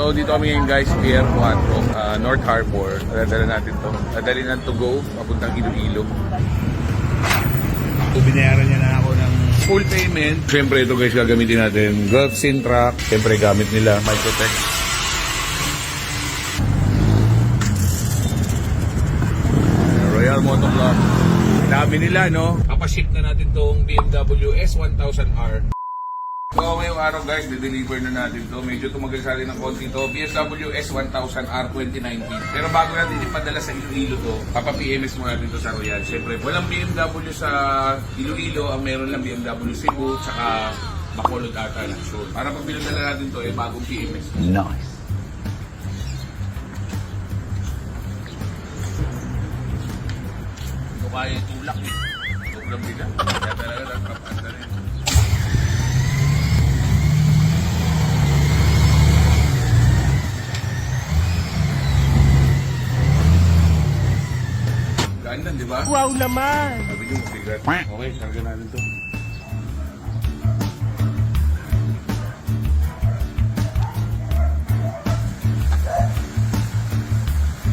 So dito kami ngayon guys, Pier 4, North Harbor. Dadala natin to. Dadali ng to go, papuntang Iloilo. So binayaran niya na ako ng full payment. Siyempre ito guys, gagamitin natin. Gulf Sintrac. Siyempre gamit nila, Microtech. Royal Motor Club. Dami nila, no? Papaship na natin tong BMW S1000R. So ngayong araw guys, de-deliver na natin to. Medyo tumagal sa rin ng konti to. BMW S1000R 2019. Pero bago natin ipadala sa Iloilo to, papa-PMS mo natin to sa Royal. Siyempre, walang BMW sa Iloilo. Ang meron lang BMW Cebu, tsaka Bacolod ata na sure. Para pag pinadala natin to, bagong PMS. Nice. Ito kaya tulak eh. Sobrang bigat. Kaya talaga nagpapanda rin. Gaan lang, di ba? Wow naman! Sabi nyo, bigat. Okay, karga natin to.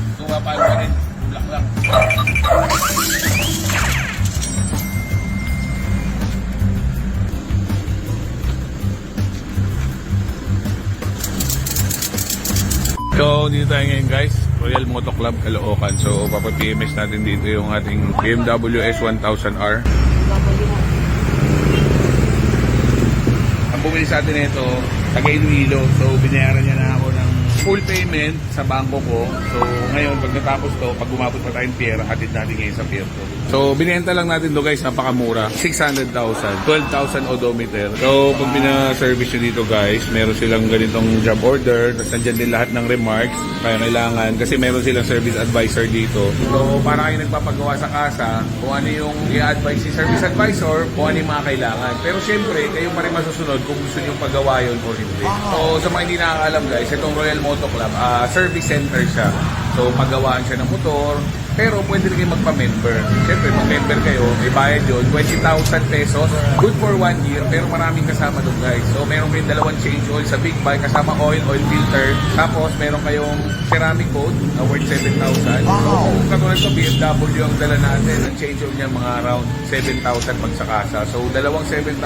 Ito nga paano ka rin. Tulak lang. So, dito tayo ngayon guys, Royal Motor Club, Caloocan. So, papa-PMS natin dito yung ating BMW S1000R. Ang bumili sa atin ito, taga Iloilo. So, binayaran niya na ako ng full payment sa bangko ko. So, ngayon, pag natapos to, pag umabot pa tayong pier, hatid natin ngayon sa pier to. So, binenta lang natin to guys, napakamura. 600,000, 12,000 odometer. So, pag pina-service nyo dito guys, meron silang ganitong job order, tapos nandyan din lahat ng remarks, kaya kailangan, kasi meron silang service advisor dito. So, para kayo nagpapagawa sa kasa, kung ano yung i-advise si service advisor, kung ano yung mga kailangan. Pero syempre, kayo pa rin masusunod kung gusto nyo pagawa yun o hindi. So, sa mga hindi nakakaalam guys, itong Royal Motor Club, service center siya. So, paggawaan siya ng motor, pero pwede rin kayo magpa-member. Siyempre, mag-member kayo, may bayad yun, 20,000 pesos, good for 1 year, pero maraming kasama doon guys. So, meron kayong dalawang change oil sa big bike, kasama oil filter, tapos meron kayong ceramic coat na worth 7,000. So, kung katulad sa BMW ang dala natin, ang change oil niya mga around 7,000 pag sa kasa. So, dalawang 7,000,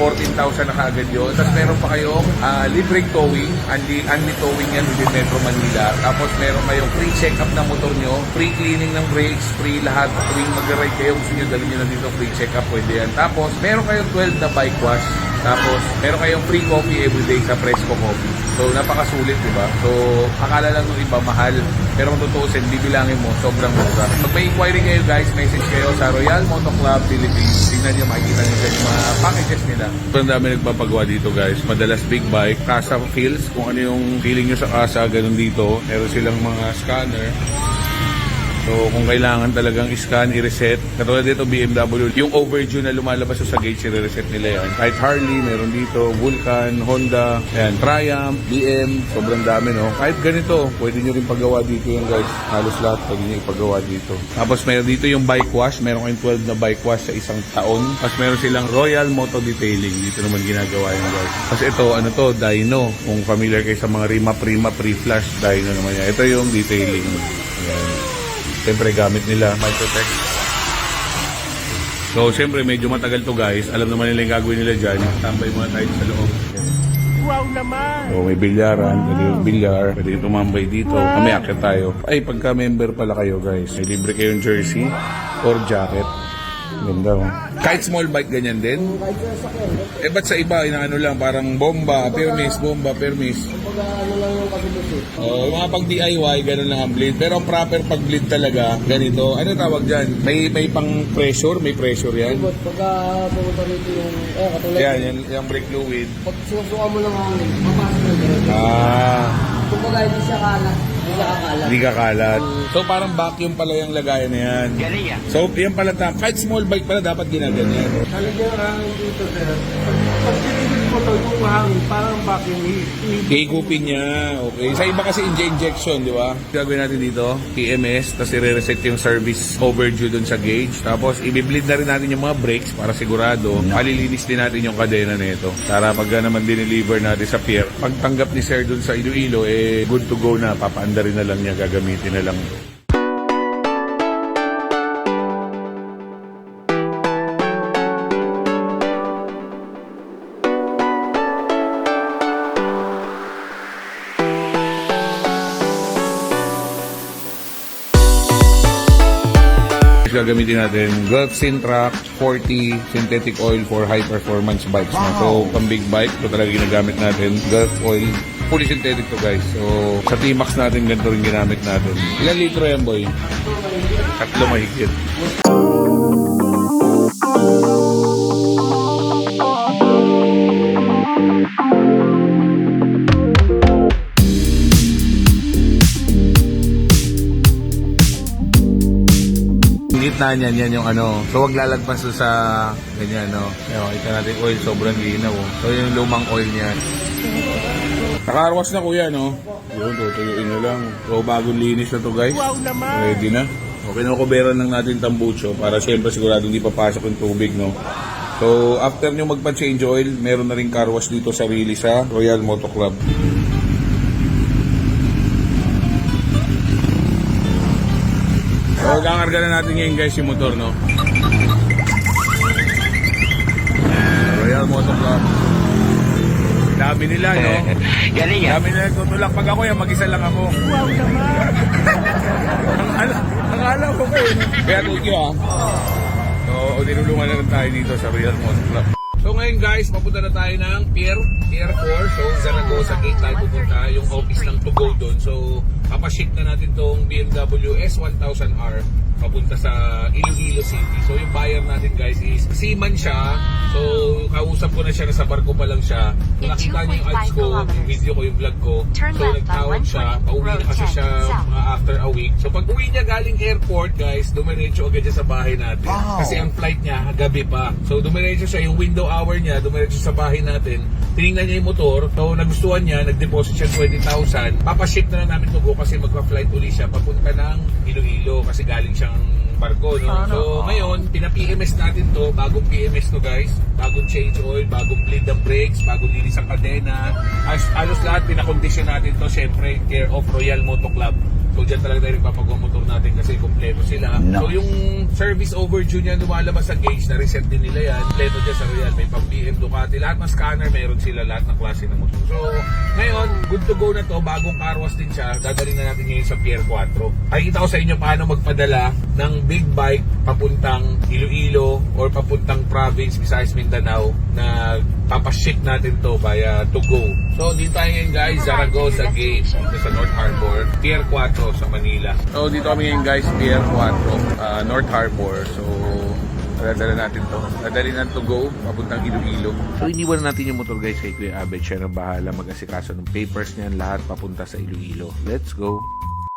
14,000 na kaagad yun. Tapos meron pa kayong libreng towing, unli towing yan within Metro Manila. Tapos meron kayong free check-up na motor nyo, free cleaning ng brakes, free lahat. Tuwing mag-ride kayo, gusto nyo dalhin nyo na dito, free check-up, pwede yan. Tapos, meron kayong 12 na bike wash. Tapos, meron kayong free coffee everyday sa Fresco Coffee. So, napakasulit, di ba? So, akala lang ng iba mahal. Pero kung tutuusin, bibilangin mo, sobrang mura. Pag may inquiry kayo guys, message kayo sa Royal Motor Club Philippines. Tingnan nyo, makikita nyo sa mga packages nila. So, ang dami nagpapagawa dito guys. Madalas big bike, kasa feels. Kung ano yung feeling nyo sa kasa, ganun dito. Meron silang mga scanner. So, kung kailangan talagang i-scan, i-reset. Katulad dito, BMW, yung overdue na lumalabas sa gauge, i-reset nila yan. Kahit Harley, meron dito, Vulcan, Honda, ayan, Triumph, BM, sobrang dami, no? Kahit ganito, pwede nyo rin pagawa dito yung guys. Halos lahat, pwede nyo ipagawa dito. Tapos, meron dito yung bike wash. Meron kayong 12 na bike wash sa isang taon. Tapos, meron silang Royal Moto Detailing. Dito naman ginagawa yung guys. Tapos, ito, ano to, dyno. Kung familiar kayo sa mga Rima pre-flash, dyno naman yan. Ito yung detailing. Ayan. Siyempre gamit nila Microtech. So siyempre medyo matagal to guys. Alam naman nila yung gagawin nila dyan. Tambay muna tayo sa loob. Wow naman! So may bilyaran, pwede yung bilyar, pwede yung tumambay dito. Kami akyat tayo. Ay pagka member pala kayo guys, may libre kayong jersey or jacket. Ganda mo. Kahit small bike ganyan din? Eh ba't sa iba, inaano lang, parang bomba, permis. Ano lang yung kabilos eh. Oh, yung mga pag DIY, ganun lang ang bleed. Pero ang proper pag bleed talaga, ganito. Ano tawag dyan? May pang pressure? May pressure yan? But pagka pumunta rito yung, katulad. Yan, yung brake fluid. Pag sinusuka mo ng hangin, papasok na ganun. Kung baga hindi siya kalat, Hindi kakalat. So parang vacuum pala yung lagayan na yan. So yan pala, kahit small bike pala dapat ginaganyan. Talagyan ang hangin dito, sir. Pag tinigil motor kung hangin, parang bakit Higupin niya. Okay. Sa iba kasi injection, di ba? Gagawin natin dito, PMS, tapos i-reset yung service overdue dun sa gauge. Tapos i-bleed na rin natin yung mga brakes para sigurado. Palilinis din natin yung kadena nito. Para pag naman dineliver natin sa pier, pagtanggap ni Sir dun sa Iloilo, good to go na. Papaanda rin na lang niya, gagamitin na lang. Gagamitin natin Gulf Sintrac 40 synthetic oil for high performance bikes na. So, pang big bike, ito talaga ginagamit natin. Gulf oil, fully synthetic to guys. So, sa T-Max natin, ganito rin ginamit natin. Ilan litro yan, boy? 3 mahigit. Gitna niyan, yan yung ano. So, wag lalagpas sa ganyan, no? Kaya makita natin oil, sobrang linaw. Oh. So, yung lumang oil niya. Nakarwas na kuya, no? Yun, tutuyuin na lang. So, bagong linis na to, guys. Wow naman! Ready na. Okay, nakukuberan lang natin tambucho para siyempre sigurado hindi papasok yung tubig, no? So, after nyo magpa-change oil, meron na rin car wash dito sarili sa Royal Moto Club. So, kakarga na natin ngayon guys yung motor, no? Royal Moto Club. Dami nila, no? Galing Dami nila tutulak. Pag ako yan, mag-isa lang ako. Wow naman! Akala ko kayo, no? Kaya thank you, So, tinulungan na rin tayo dito sa Royal Moto Club. So ngayon guys, mapunta na tayo ng Pier 4. So Zaragoza Gate tayo pupunta, yung office ng To Go doon. So papaship na natin tong BMW S1000R papunta sa Iloilo City. So yung buyer natin guys is seaman siya. So kausap ko na siya, nasa barko pa lang siya. So nakita niya yung ads ko, yung video ko, yung vlog ko. So nagtawag siya, pauwi na kasi siya after a week. So pag uwi niya galing airport guys, dumiretso agad siya sa bahay natin. Kasi ang flight niya gabi pa. So dumiretso siya, yung window hour niya, dumiretso sa bahay natin. Tinignan niya yung motor. So nagustuhan niya, nag-deposit siya 20,000. Papaship na lang namin to go kasi magpa-flight uli siya papunta ng Iloilo kasi galing siyang barko, no? So ngayon, pina-PMS natin to, bagong PMS to guys, bagong change oil, bagong bleed ng brakes, bagong linis ang kadena, halos lahat pinakondisyon natin to, syempre care of Royal Moto Club. So dyan talaga tayo nagpapagawa motor natin kasi kompleto sila. So yung service overdue niya lumalabas sa gauge, na-reset din nila yan. Kompleto dyan sa Royal, may pang BM, Ducati, lahat ng scanner meron sila, lahat ng klase ng motor. So ngayon, good to go na to, bagong car wash din siya, dadalhin na natin ngayon sa Pier 4. Pakikita ko sa inyo paano magpadala ng big bike papuntang Iloilo or papuntang province, Visayas, Mindanao na papaship natin to via To Go. So dito tayo ngayon guys, Zaragoza Gate, dito sa North Harbor, Pier 4 sa Manila. So dito kami ngayon guys, Pier 4, North Harbor. So dadala natin to. Dadali na To Go, papuntang Iloilo. So iniwan natin yung motor guys kay Kuya Abet. Siya na bahala mag-asikaso ng papers niyan, lahat papunta sa Iloilo. Let's go!